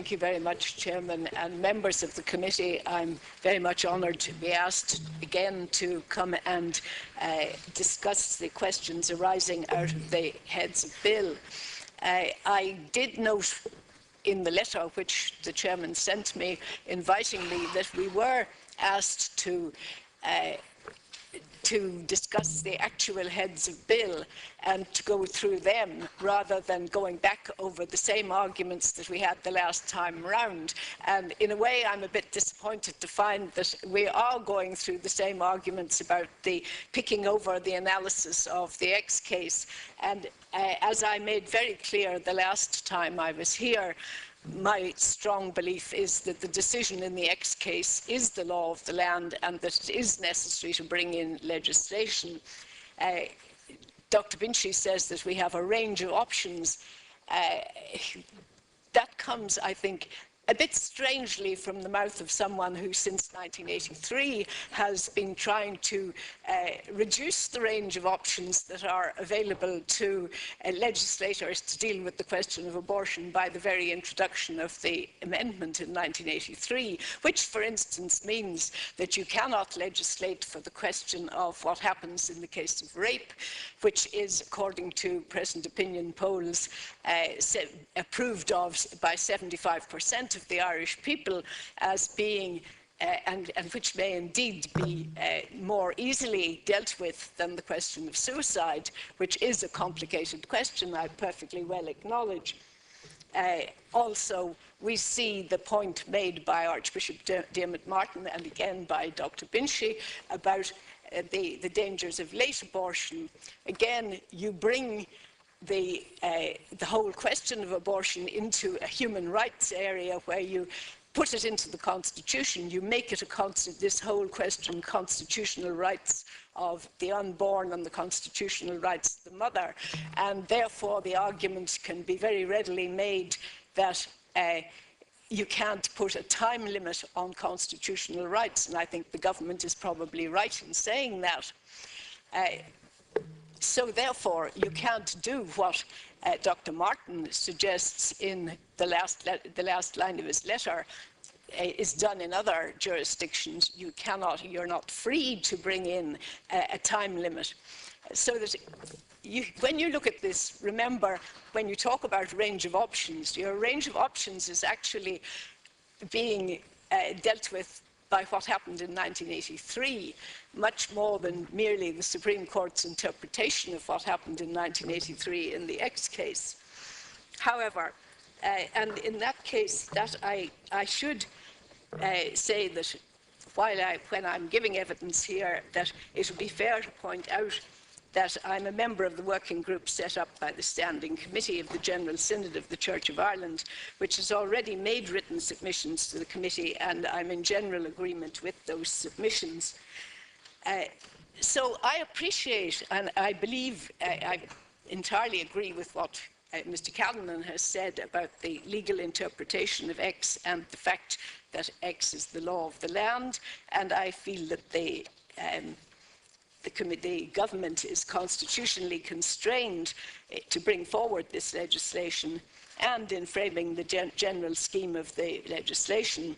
Thank you very much, Chairman and members of the committee. I'm very much honoured to be asked again to come and discuss the questions arising out of the heads of bill. I did note in the letter which the Chairman sent me, inviting me, that we were asked to discuss the actual heads of bill and to go through them rather than going back over the same arguments that we had the last time round. And in a way, I'm a bit disappointed to find that we are going through the same arguments about the picking over the analysis of the X case. And as I made very clear the last time I was here, my strong belief is that the decision in the X case is the law of the land and that it is necessary to bring in legislation. Dr. Binchy says that we have a range of options. That comes, I think, a bit strangely from the mouth of someone who since 1983 has been trying to reduce the range of options that are available to legislators to deal with the question of abortion by the very introduction of the amendment in 1983, which, for instance, means that you cannot legislate for the question of what happens in the case of rape, which is, according to present opinion polls, approved of by 75% of the Irish people as being, and which may indeed be more easily dealt with than the question of suicide, which is a complicated question, I perfectly well acknowledge. Also, we see the point made by Archbishop Dermot Martin and again by Dr. Binchy about the dangers of late abortion. Again, you bring the whole question of abortion into a human rights area where you put it into the Constitution, you make it this whole question constitutional rights of the unborn and the constitutional rights of the mother. And therefore, the argument can be very readily made that you can't put a time limit on constitutional rights. And I think the government is probably right in saying that. So therefore, you can't do what Dr. Martin suggests in the last line of his letter is done in other jurisdictions. You're not free to bring in a time limit. So that when you look at this, remember, when you talk about range of options, your range of options is actually being dealt with by what happened in 1983, much more than merely the Supreme Court's interpretation of what happened in 1983 in the X case. However, and in that case, that I should say that when I'm giving evidence here, that it would be fair to point out that I'm a member of the working group set up by the Standing Committee of the General Synod of the Church of Ireland, which has already made written submissions to the committee, and I'm in general agreement with those submissions. So I appreciate, and I believe, I entirely agree with what Mr. Callanan has said about the legal interpretation of X and the fact that X is the law of the land, and I feel that the government is constitutionally constrained to bring forward this legislation, and in framing the general scheme of the legislation,